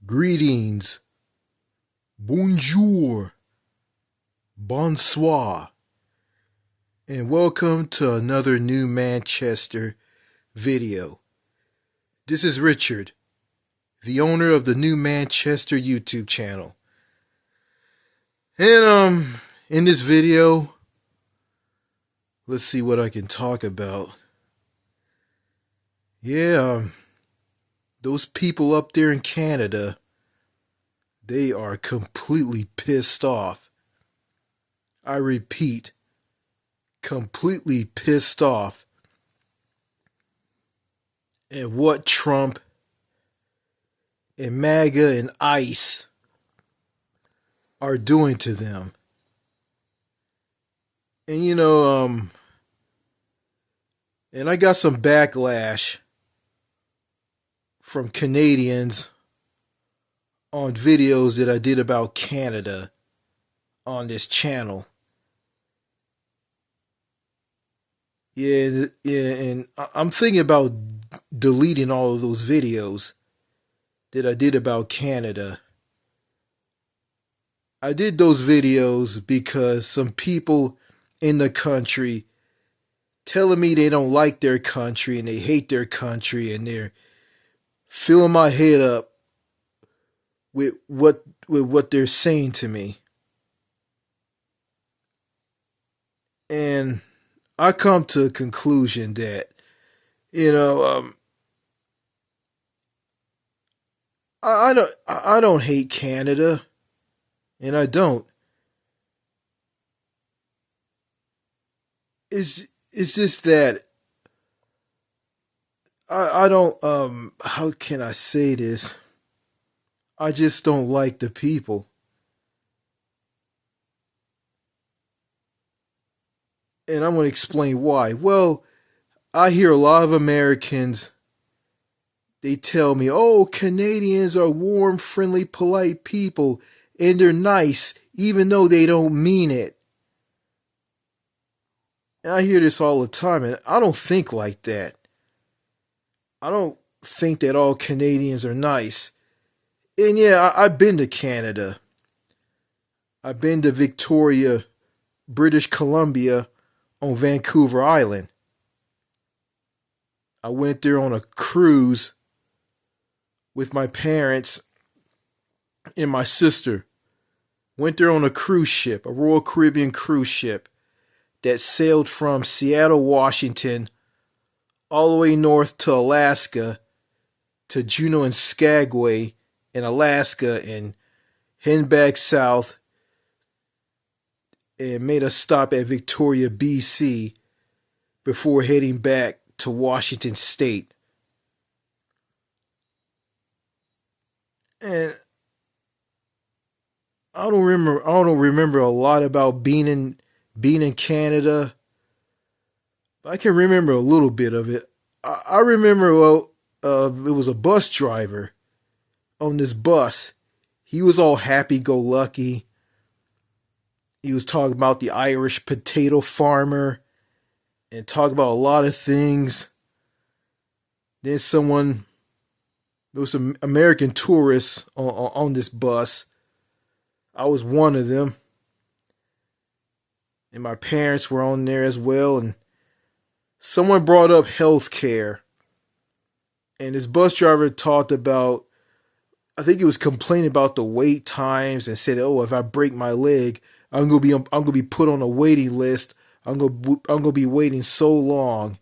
Greetings, bonjour, bonsoir, and welcome to another New Manchester video. This is Richard, the owner of the New Manchester YouTube channel. And in this video, let's see what I can talk about. Those people up there in Canada, they are completely pissed off. I repeat, completely pissed off at what Trump and MAGA and ICE are doing to them. And and I got some backlash from Canadians on videos that I did about Canada on this channel. And I'm thinking about deleting all of those videos that I did about Canada. I did those videos because some people in the country telling me they don't like their country and they hate their country, and they're filling my head up with what they're saying to me. And I come to a conclusion that, I don't hate Canada, and I don't. It's just that I don't, how can I say this? I just don't like the people. And I'm going to explain why. Well, I hear a lot of Americans, they tell me, oh, Canadians are warm, friendly, polite people, and they're nice, even though they don't mean it. And I hear this all the time, and I don't think like that. I don't think that all Canadians are nice. And yeah, I've been to Canada. I've been to Victoria, British Columbia, on Vancouver Island. I went there on a cruise with my parents and my sister. Went there on a cruise ship, a Royal Caribbean cruise ship that sailed from Seattle, Washington, all the way north to Alaska, to Juneau and Skagway in Alaska, and heading back south, and made a stop at Victoria, BC, before heading back to Washington State. And I don't remember a lot about being in Canada, but I can remember a little bit of it. I remember, it was a bus driver on this bus. He was all happy-go-lucky. He was talking about the Irish potato farmer and talking about a lot of things. Then there was some American tourists on this bus. I was one of them. And my parents were on there as well. And someone brought up healthcare. And this bus driver talked about, I think he was complaining about the wait times, and said, oh, if I break my leg, I'm gonna be put on a waiting list. I'm gonna be waiting so long.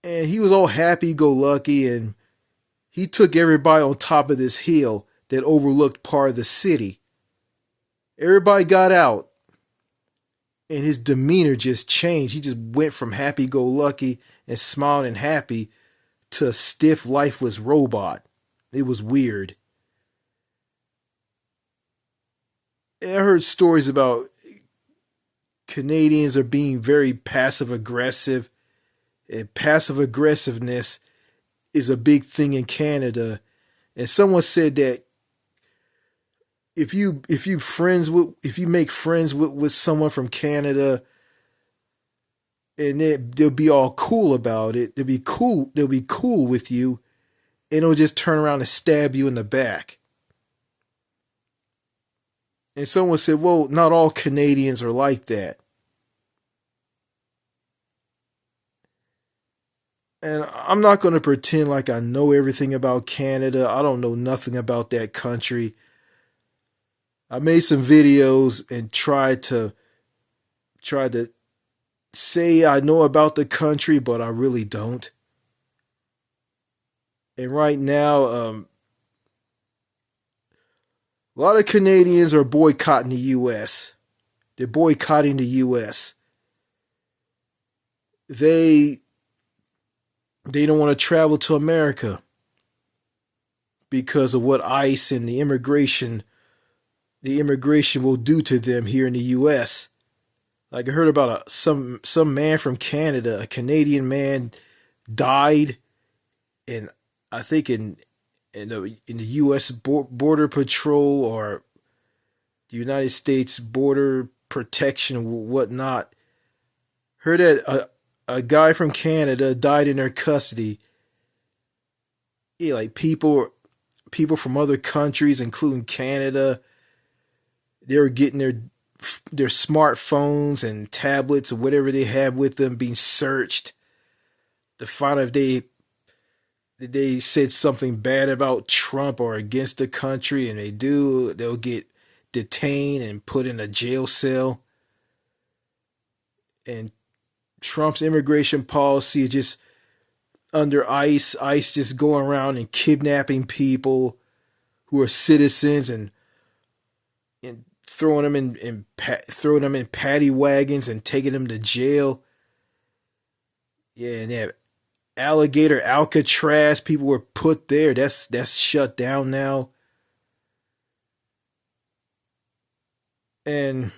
And he was all happy-go-lucky, and he took everybody on top of this hill that overlooked part of the city. Everybody got out, and his demeanor just changed. He just went from happy-go-lucky and smiling and happy to a stiff, lifeless robot. It was weird. I heard stories about Canadians are being very passive-aggressive, and passive-aggressiveness is a big thing in Canada. And someone said that if you make friends with someone from Canada, and they'll be all cool about it, they'll be cool with you, and it'll just turn around and stab you in the back. And someone said, well, not all Canadians are like that. And I'm not going to pretend like I know everything about Canada. I don't know nothing about that country. I made some videos and tried to say I know about the country, but I really don't. And right now, a lot of Canadians are boycotting the U.S. They're boycotting the U.S. They they don't want to travel to America because of what ICE and the immigration will do to them here in the U.S. Like I heard about some man from Canada, a Canadian man, died in I think in the U.S. Border Patrol or the United States Border Protection and whatnot. Heard that a guy from Canada died in their custody. Yeah, like people from other countries, including Canada, they were getting their smartphones and tablets or whatever they have with them being searched to find out if they said something bad about Trump or against the country, and they do, they'll get detained and put in a jail cell. And Trump's immigration policy is just under ICE just going around and kidnapping people who are citizens and throwing them in paddy wagons and taking them to jail. Yeah, and they have alligator Alcatraz. People were put there. That's shut down now. And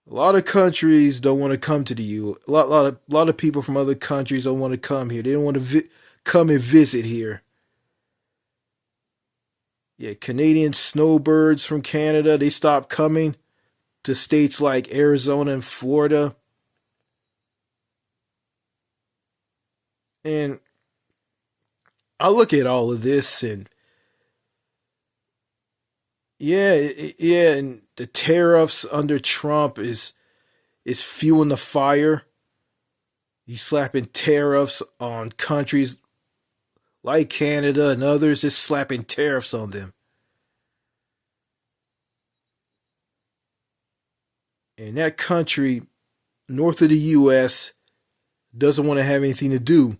a lot of countries don't want to come to the U. A lot of people from other countries don't want to come here. They don't want to come and visit here. Yeah, Canadian snowbirds from Canada, they stopped coming to states like Arizona and Florida. And I look at all of this and yeah, yeah, and the tariffs under Trump is fueling the fire. He's slapping tariffs on countries like Canada and others, just slapping tariffs on them. And that country north of the U.S. doesn't want to have anything to do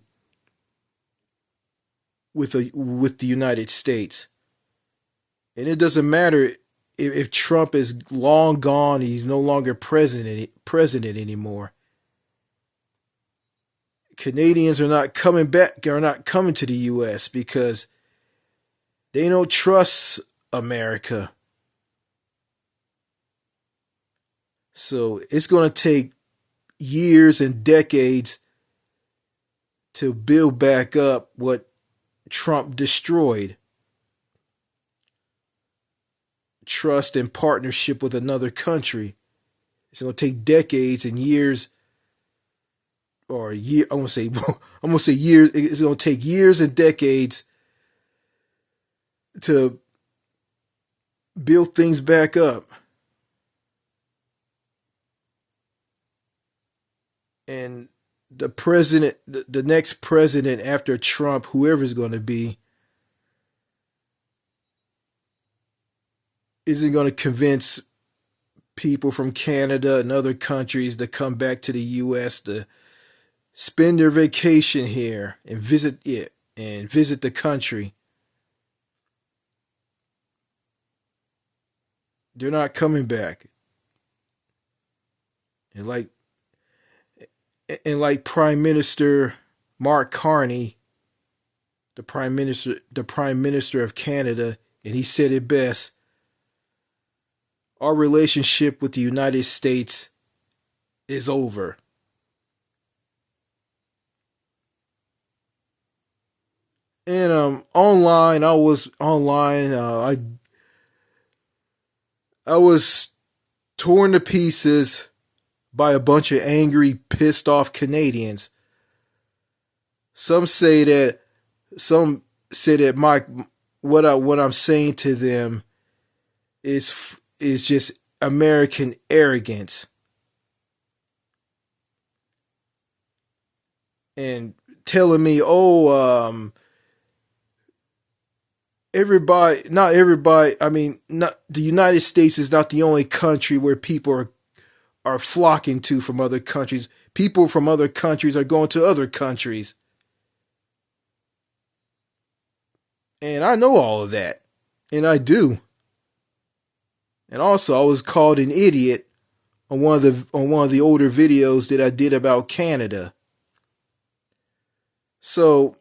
with the United States. And it doesn't matter if Trump is long gone, he's no longer president anymore. Canadians are not coming back, are not coming to the U.S. because they don't trust America. So it's going to take years and decades to build back up what Trump destroyed. Trust and partnership with another country. It's going to take decades and years, or year. I'm going to say years. It's going to take years and decades to build things back up. And the next president after Trump, whoever's going to be, isn't going to convince people from Canada and other countries to come back to the U.S. to spend their vacation here and visit it and visit the country. They're not coming back. And like Prime Minister Mark Carney, the Prime Minister of Canada, and he said it best. Our relationship with the United States is over. And online, I was online. I was torn to pieces by a bunch of angry, pissed off Canadians. Some say that Some say that what I'm saying to them is just American arrogance and telling me, oh, everybody, not everybody. I mean, not the United States is not the only country where people are flocking to from other countries. People from other countries are going to other countries. And I know all of that. And I do. And also I was called an idiot on one of the older videos that I did about Canada. So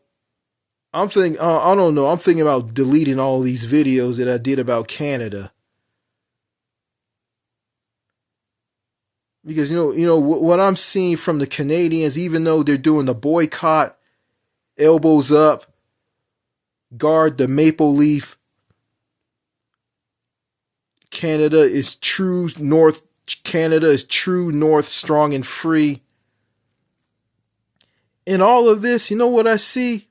I'm thinking I don't know, I'm thinking about deleting all these videos that I did about Canada. Because what I'm seeing from the Canadians, even though they're doing the boycott, elbows up, guard the maple leaf. Canada is true north. Canada is true north, strong and free. In all of this, you know what I see?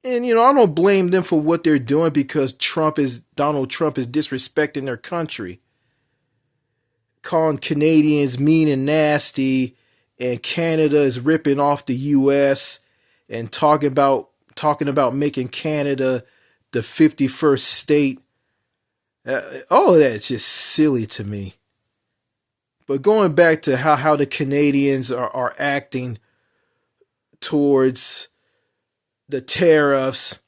And I don't blame them for what they're doing because Donald Trump is disrespecting their country, calling Canadians mean and nasty, and Canada is ripping off the US and talking about making Canada the 51st state. All of that's just silly to me. But going back to how the Canadians are acting towards the tariffs,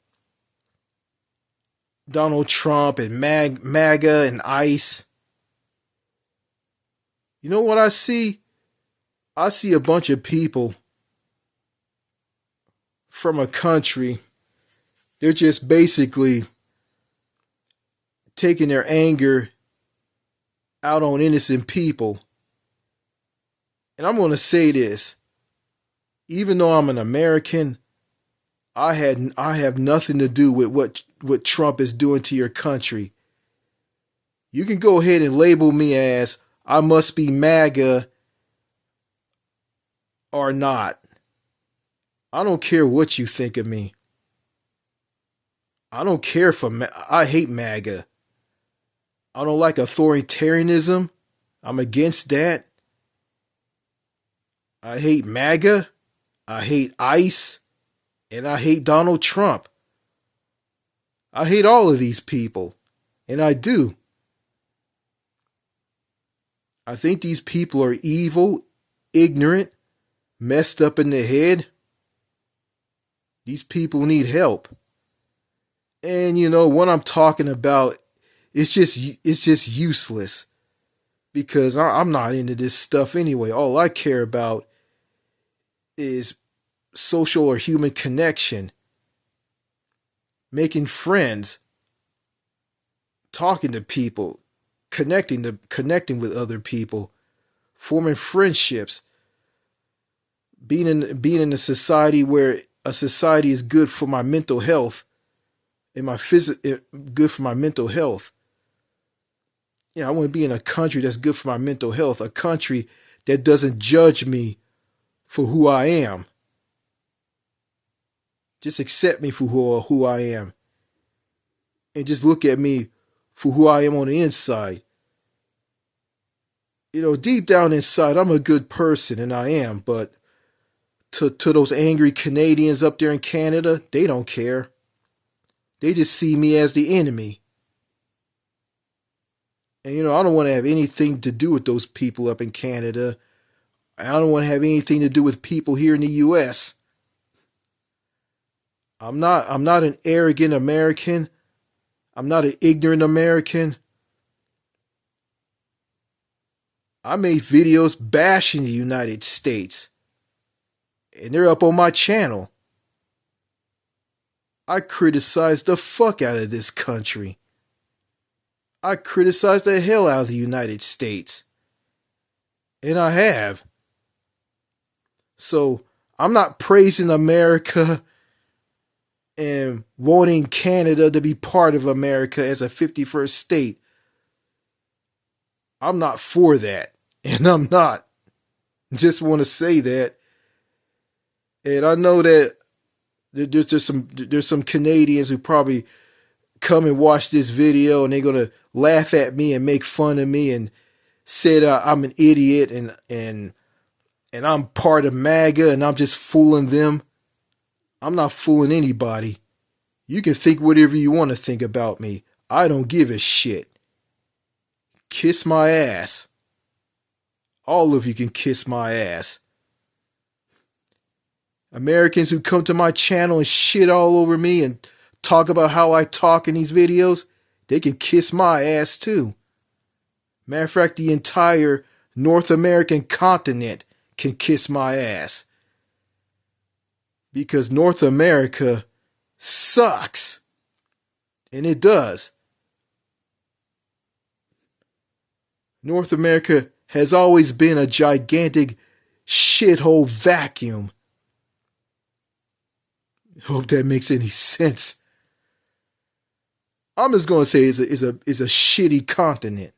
Donald Trump and MAGA and ICE. You know what I see? I see a bunch of people from a country. They're just basically taking their anger out on innocent people. And I'm going to say this. Even though I'm an American, I have nothing to do with what Trump is doing to your country. You can go ahead and label me as I must be MAGA or not. I don't care what you think of me. I don't care I hate MAGA. I don't like authoritarianism. I'm against that. I hate MAGA. I hate ICE. And I hate Donald Trump. I hate all of these people. And I do. I think these people are evil, ignorant, messed up in the head. These people need help. And what I'm talking about, it's just useless. Because I'm not into this stuff anyway. All I care about is social or human connection, making friends, talking to people, connecting with other people, forming friendships, being in a society where a society is good for my mental health and good for my mental health. Yeah, I want to be in a country that's good for my mental health, a country that doesn't judge me for who I am. Just accept me for who I am. And just look at me for who I am on the inside. Deep down inside, I'm a good person, and I am. But to those angry Canadians up there in Canada, they don't care. They just see me as the enemy. And, I don't want to have anything to do with those people up in Canada. I don't want to have anything to do with people here in the U.S. I'm not an arrogant American. I'm not an ignorant American. I made videos bashing the United States. And they're up on my channel. I criticized the fuck out of this country. I criticized the hell out of the United States. And I have. So, I'm not praising America and wanting Canada to be part of America as a 51st state. I'm not for that. And I'm not. Just want to say that. And I know that there's some Canadians who probably come and watch this video and they're gonna laugh at me and make fun of me and say that I'm an idiot and I'm part of MAGA and I'm just fooling them. I'm not fooling anybody. You can think whatever you want to think about me. I don't give a shit. Kiss my ass. All of you can kiss my ass. Americans who come to my channel and shit all over me and talk about how I talk in these videos, they can kiss my ass too. Matter of fact, the entire North American continent can kiss my ass. Because North America sucks. And it does. North America has always been a gigantic shithole vacuum. Hope that makes any sense. I'm just gonna say it's a shitty continent.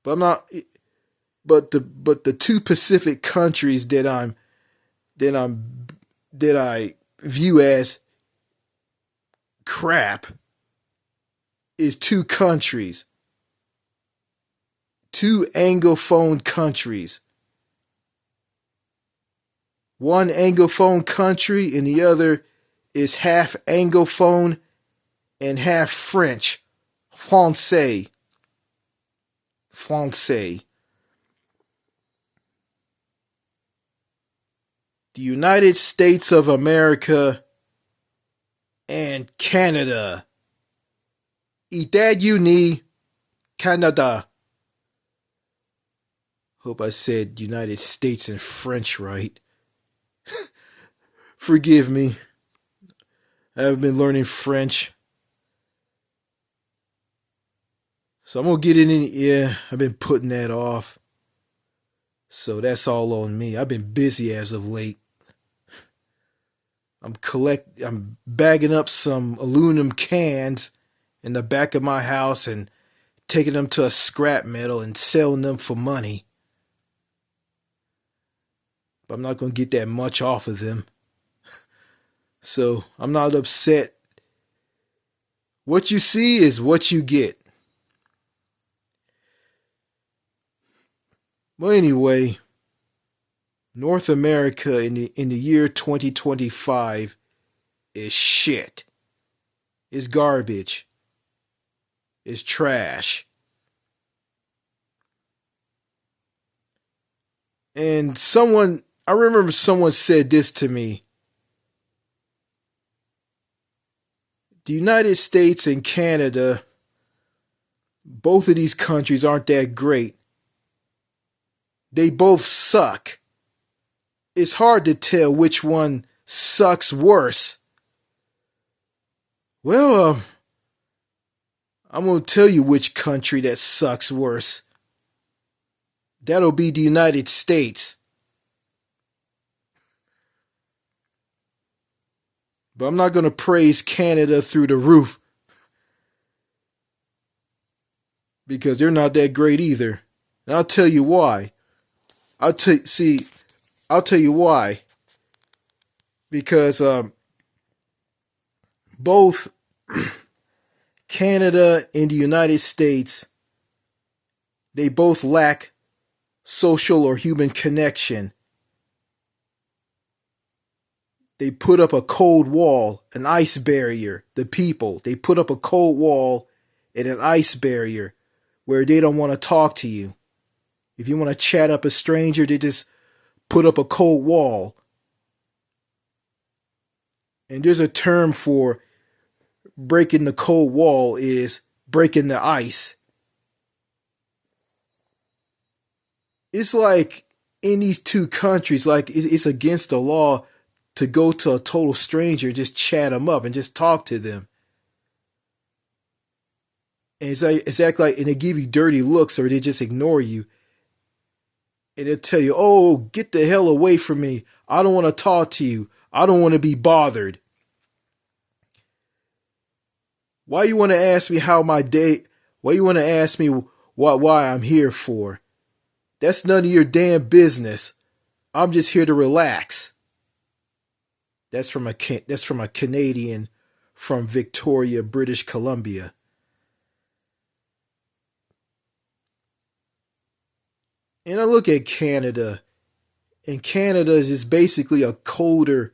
But I'm not. But the two Pacific countries that I view as crap is two countries. Two Anglophone countries. One Anglophone country and the other is half Anglophone and half French. Francais. Francais. The United States of America and Canada. États-Unis, Canada. Hope I said United States in French right. Forgive me. I haven't been learning French. So I'm going to get it in. Yeah, I've been putting that off. So that's all on me. I've been busy as of late. I'm bagging up some aluminum cans in the back of my house and taking them to a scrap metal and selling them for money. But I'm not going to get that much off of them. So I'm not upset. What you see is what you get. Well, anyway, North America in the year 2025 is shit. It's garbage. It's trash. And I remember someone said this to me. The United States and Canada, both of these countries aren't that great. They both suck. It's hard to tell which one sucks worse. Well, I'm going to tell you which country that sucks worse. That'll be the United States. But I'm not going to praise Canada through the roof. Because they're not that great either. And I'll tell you why. I'll tell you why. Because both Canada and the United States, they both lack social or human connection. They put up a cold wall, an ice barrier. The people, they put up a cold wall and an ice barrier where they don't want to talk to you. If you want to chat up a stranger, they just put up a cold wall. And there's a term for breaking the cold wall is breaking the ice. It's like in these two countries, like it's against the law to go to a total stranger, just chat them up and just talk to them. And it's act like, and they give you dirty looks or they just ignore you. And they'll tell you, oh, get the hell away from me. I don't want to talk to you. I don't want to be bothered. Why you want to ask me how my day, why you want to ask me why I'm here for? That's none of your damn business. I'm just here to relax. That's from a Canadian from Victoria, British Columbia. And I look at Canada, and Canada is just basically a colder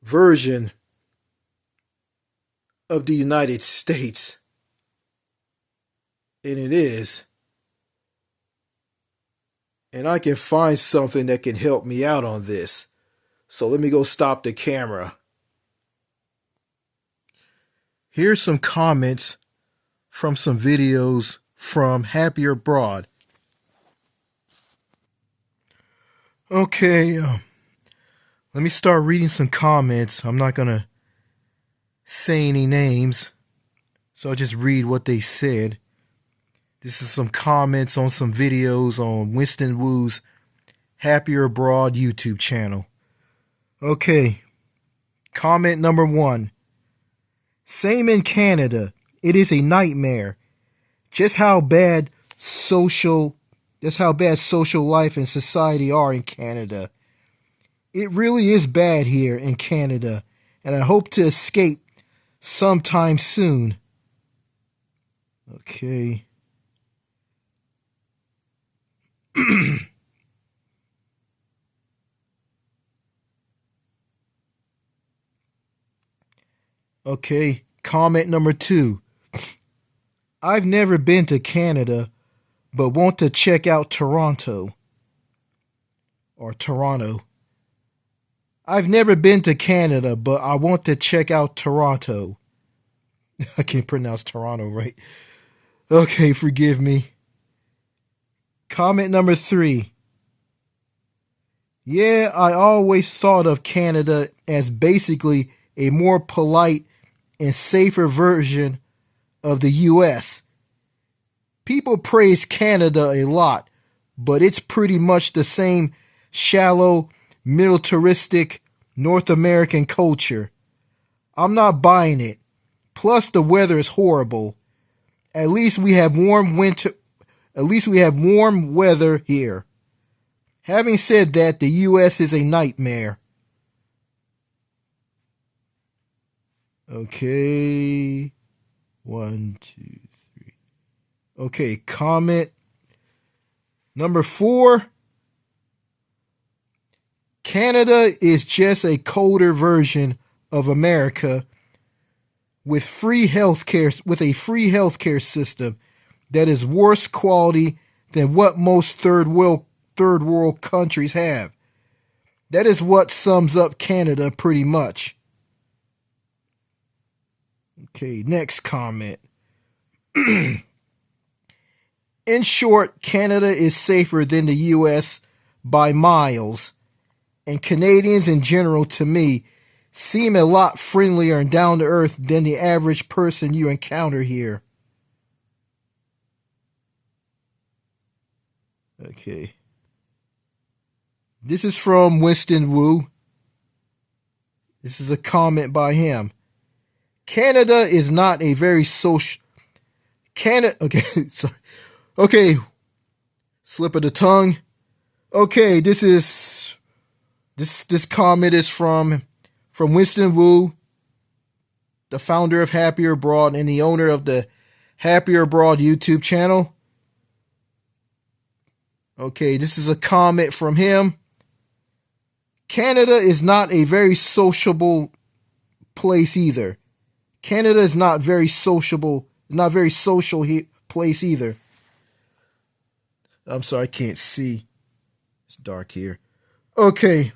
version of the United States. And it is. And I can find something that can help me out on this. So let me go stop the camera. Here's some comments from some videos from Happier Abroad. Okay, let me start reading some comments. I'm not going to say any names, so I'll just read what they said. This is some comments on some videos on Winston Wu's Happier Abroad YouTube channel. Okay, comment number 1. Same in Canada. It is a nightmare. Just how bad social life and society are in Canada. It really is bad here in Canada, and I hope to escape sometime soon. Okay. Okay, comment number 2. I've never been to Canada, but want to check out Toronto. Or Toronto. I've never been to Canada, but I want to check out Toronto. I can't pronounce Toronto right. Okay, forgive me. Comment number 3. Yeah, I always thought of Canada as basically a more polite and safer version of the US. People praise Canada a lot, but it's pretty much the same shallow, militaristic North American culture. I'm not buying it. Plus the weather is horrible. At least we have warm weather here. Having said that, the US is a nightmare. Okay. 1, 2, 3. Okay, comment number 4. Canada is just a colder version of America with a free healthcare system that is worse quality than what most third world countries have. That is what sums up Canada pretty much. Okay, next comment. In short, Canada is safer than the US by miles, and Canadians in general, to me, seem a lot friendlier and down to earth than the average person you encounter here. Okay. This is from Winston Wu. This is a comment by him. Canada is not a very social... Okay, sorry. Okay, slip of the tongue. Okay, this comment is from Winston Wu, the founder of Happier Abroad and the owner of the Happier Abroad YouTube channel. Okay, this is a comment from him. Canada is not a very sociable place either. Canada is not very sociable, place either. I'm sorry, I can't see. It's dark here. Okay,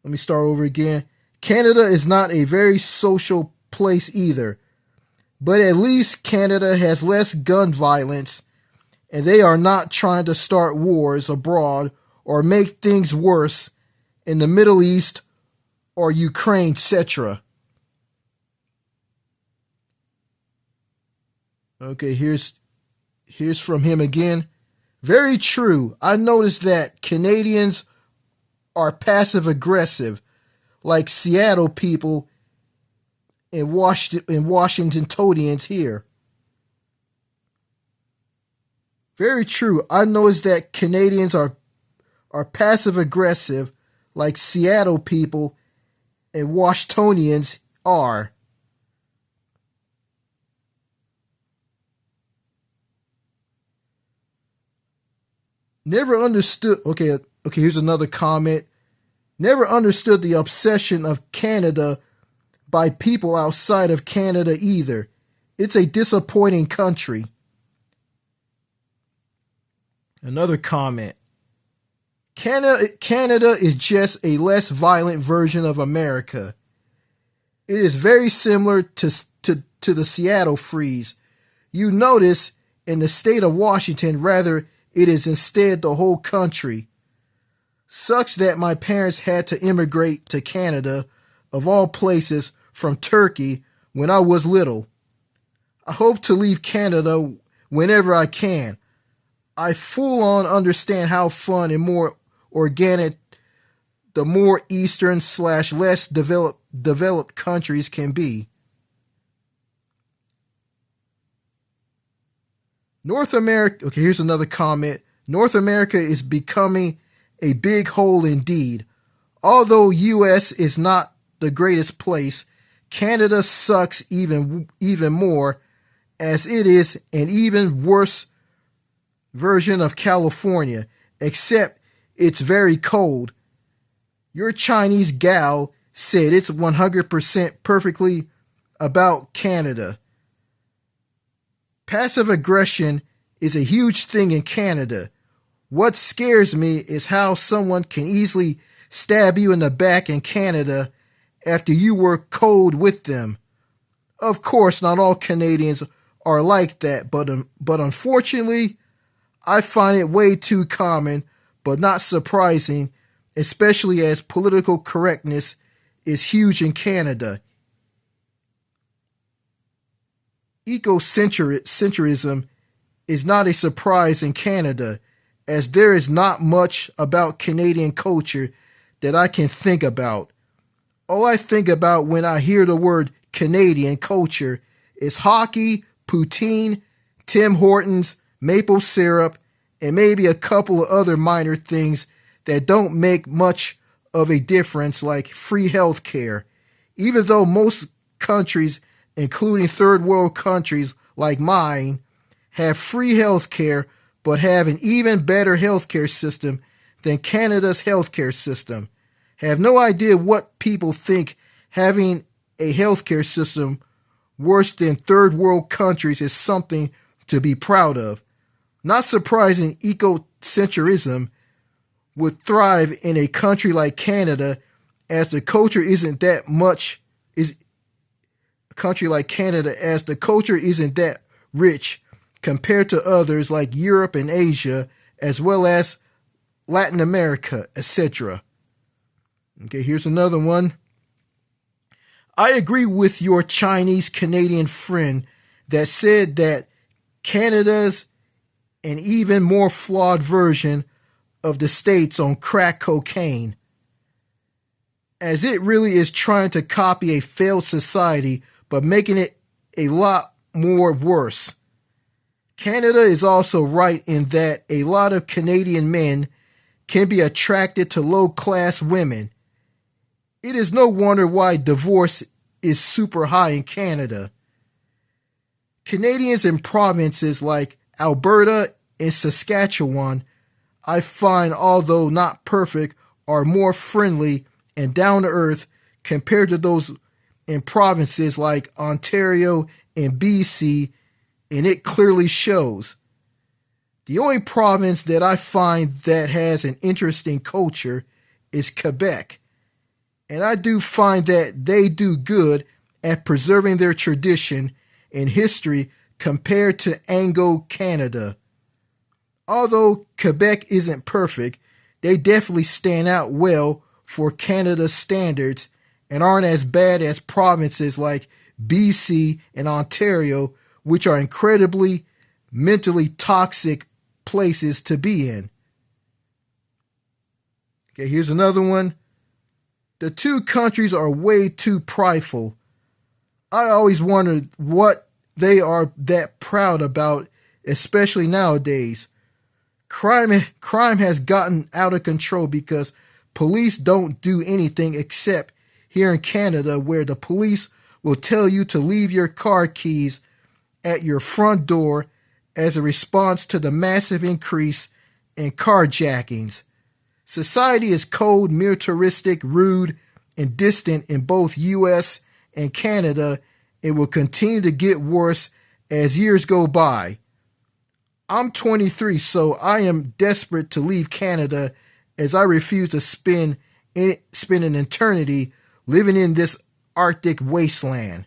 let me start over again. Canada is not a very social place either. But at least Canada has less gun violence, and they are not trying to start wars abroad or make things worse in the Middle East or Ukraine, etc. Okay, here's from him again. Very true. I noticed that Canadians are passive aggressive, like Seattle people and Washingtonians here. Very true. I noticed that Canadians are passive aggressive, like Seattle people and Washingtonians are. Never understood. Okay, here's another comment. Never understood the obsession of Canada by people outside of Canada either. It's a disappointing country. Another comment. Canada is just a less violent version of America. It is very similar to the Seattle freeze. You notice in the state of Washington, rather, it is instead the whole country. Sucks that my parents had to immigrate to Canada, of all places, from Turkey when I was little. I hope to leave Canada whenever I can. I full on understand how fun and more organic the more eastern / less developed countries can be. North America, okay, here's another comment. North America is becoming a big hole indeed. Although US is not the greatest place, Canada sucks even more, as it is an even worse version of California, except it's very cold. Your Chinese gal said it's 100% perfectly about Canada. Passive aggression is a huge thing in Canada. What scares me is how someone can easily stab you in the back in Canada after you were cold with them. Of course, not all Canadians are like that, but unfortunately, I find it way too common, but not surprising, especially as political correctness is huge in Canada. Ecocentrism is not a surprise in Canada, as there is not much about Canadian culture that I can think about. All I think about when I hear the word Canadian culture is hockey, poutine, Tim Hortons, maple syrup, and maybe a couple of other minor things that don't make much of a difference, like free health care. Even though most countries, including third world countries like mine, have free health care, but have an even better healthcare system than Canada's healthcare system. Have no idea what people think having a healthcare system worse than third world countries is something to be proud of. Not surprising, ecocentrism would thrive in a country like Canada, as the culture isn't that rich compared to others like Europe and Asia, as well as Latin America, etc. Okay, here's another one. I agree with your Chinese Canadian friend that said that Canada's an even more flawed version of the States on crack cocaine, as it really is trying to copy a failed society but making it a lot more worse. Canada is also right in that a lot of Canadian men can be attracted to low-class women. It is no wonder why divorce is super high in Canada. Canadians in provinces like Alberta and Saskatchewan, I find, although not perfect, are more friendly and down-to-earth compared to those in provinces like Ontario and BC, and it clearly shows. The only province that I find that has an interesting culture is Quebec, and I do find that they do good at preserving their tradition and history compared to Anglo-Canada. Although Quebec isn't perfect, they definitely stand out well for Canada's standards and aren't as bad as provinces like BC and Ontario, which are incredibly mentally toxic places to be in. Okay, here's another one. The two countries are way too prideful. I always wondered what they are that proud about, especially nowadays. Crime has gotten out of control because police don't do anything except here in Canada where the police will tell you to leave your car keys at your front door as a response to the massive increase in carjackings. Society is cold, militaristic, rude, and distant in both U.S. and Canada. It will continue to get worse as years go by. I'm 23, so I am desperate to leave Canada as I refuse to spend an eternity living in this Arctic wasteland.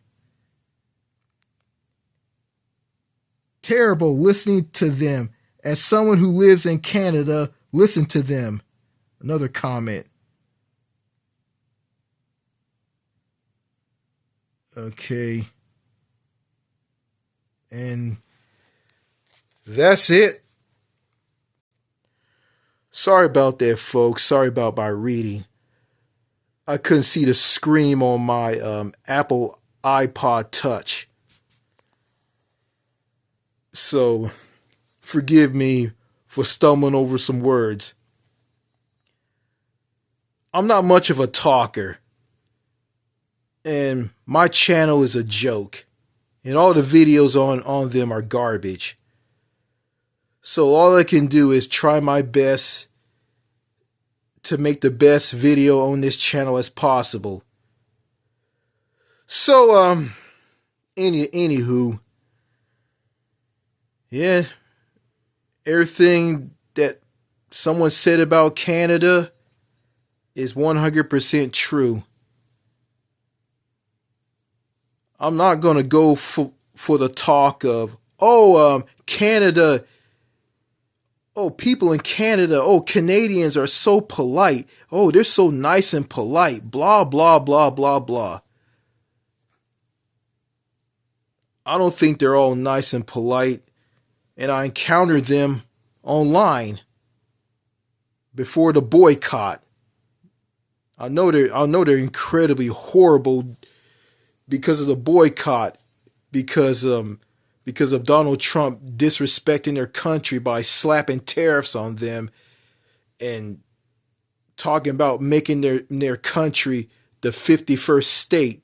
Terrible listening to them. As someone who lives in Canada, listen to them. Another comment. Okay. And that's it. Sorry about that, folks. Sorry about my reading. I couldn't see the screen on my Apple iPod Touch. So, forgive me for stumbling over some words. I'm not much of a talker. And my channel is a joke. And all the videos on them are garbage. So all I can do is try my best to make the best video on this channel as possible. So, anywho, yeah, everything that someone said about Canada is 100% true. I'm not going to go for the talk of, Canada, people in Canada, Canadians are so polite. They're so nice and polite, blah, blah, blah, blah, blah. I don't think they're all nice and polite, and I encountered them online before the boycott. I know they're incredibly horrible because of the boycott, because of Donald Trump disrespecting their country by slapping tariffs on them and talking about making their country the 51st state.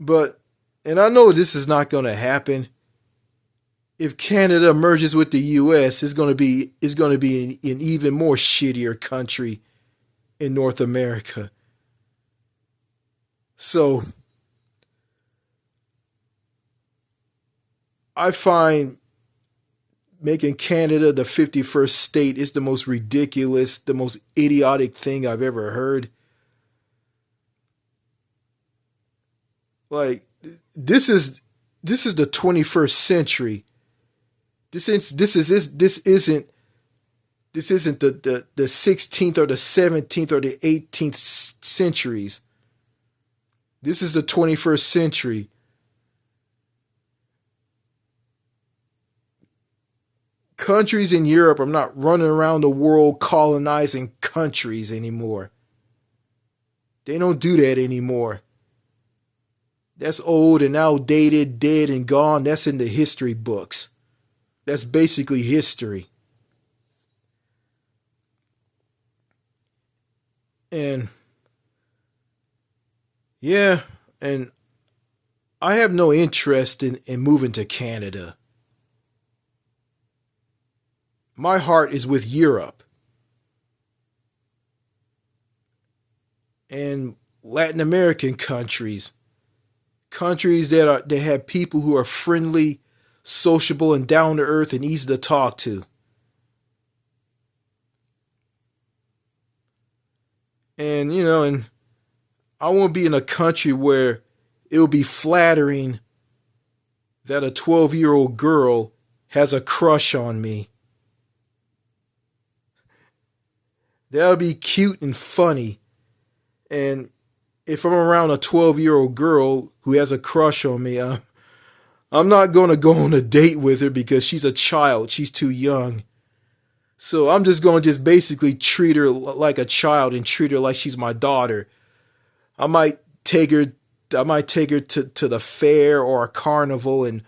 And I know this is not going to happen. If Canada merges with the U.S., it's going to be an even more shittier country in North America. So I find making Canada the 51st state is the most ridiculous, the most idiotic thing I've ever heard. Like, this is the 21st century. This isn't the 16th or the 17th or the 18th centuries. This is the 21st century. Countries in Europe are not running around the world colonizing countries anymore. They don't do that anymore. That's old and outdated, dead and gone. That's in the history books. That's basically history. And yeah, and I have no interest in moving to Canada. My heart is with Europe and Latin American countries. Countries that have people who are friendly, sociable, and down to earth and easy to talk to. And and I won't be in a country where it will be flattering that a 12-year-old girl has a crush on me. That'll be cute and funny. And if I'm around a 12-year-old girl who has a crush on me, I'm not going to go on a date with her because she's a child. She's too young. So I'm just going to basically treat her like a child and treat her like she's my daughter. I might take her to the fair or a carnival and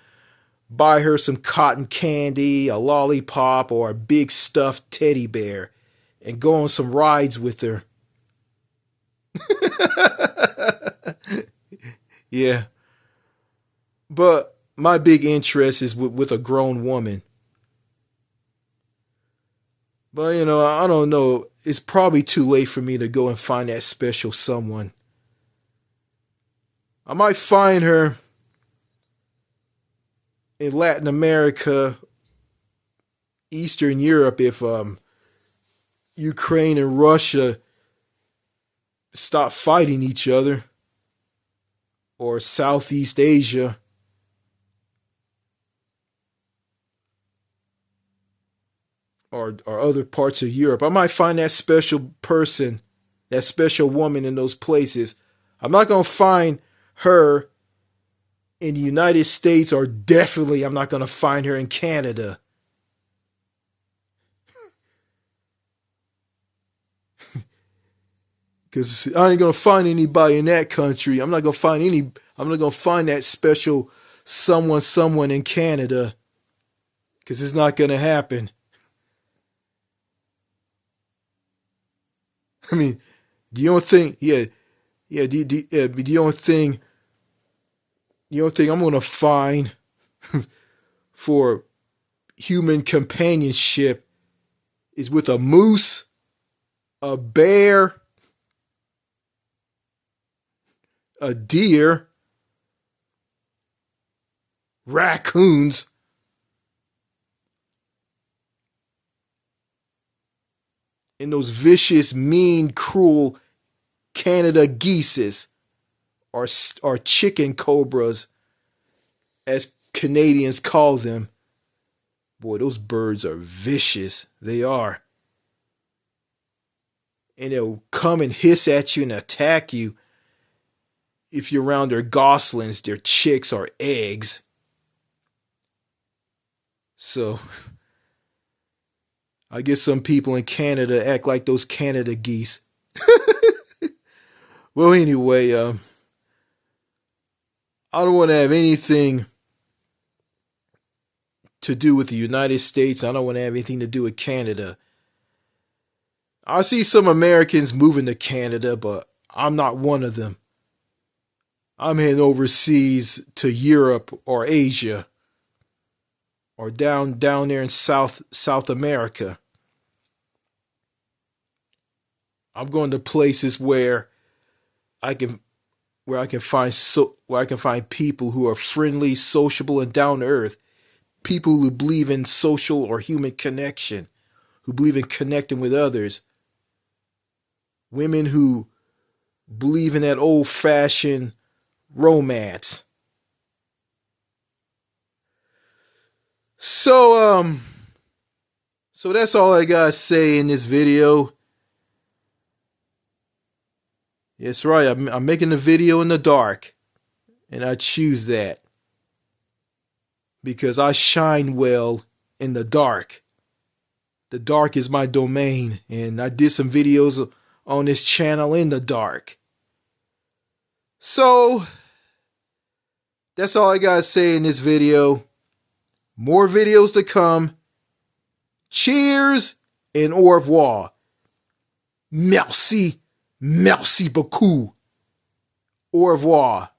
buy her some cotton candy, a lollipop, or a big stuffed teddy bear. and go on some rides with her. Yeah. But my big interest is with a grown woman. But, I don't know. It's probably too late for me to go and find that special someone. I might find her in Latin America, Eastern Europe, if Ukraine and Russia stop fighting each other, or Southeast Asia. Or other parts of Europe. I might find that special person, that special woman in those places. I'm not going to find her in the United States, or definitely I'm not going to find her in Canada. Because I ain't going to find anybody in that country. I'm not going to find that special someone in Canada. Because it's not going to happen. I mean, the only thing, the only thing I'm gonna find for human companionship is with a moose, a bear, a deer, raccoons, and those vicious, mean, cruel Canada geeses, or chicken cobras, as Canadians call them. Boy, those birds are vicious. They are. And they'll come and hiss at you and attack you if you're around their goslings, their chicks, or eggs. So I guess some people in Canada act like those Canada geese. Well, anyway, I don't want to have anything to do with the United States. I don't want to have anything to do with Canada. I see some Americans moving to Canada, but I'm not one of them. I'm heading overseas to Europe or Asia, or down there in South America. I'm going to places where I can find people who are friendly, sociable, and down to earth. People who believe in social or human connection, who believe in connecting with others. Women who believe in that old-fashioned romance. So that's all I gotta say in this video. That's right, I'm making the video in the dark, and I choose that because I shine well in the dark. The dark is my domain, and I did some videos on this channel in the dark. So that's all I gotta say in this video. More videos to come. Cheers and au revoir. Merci. Merci beaucoup. Au revoir.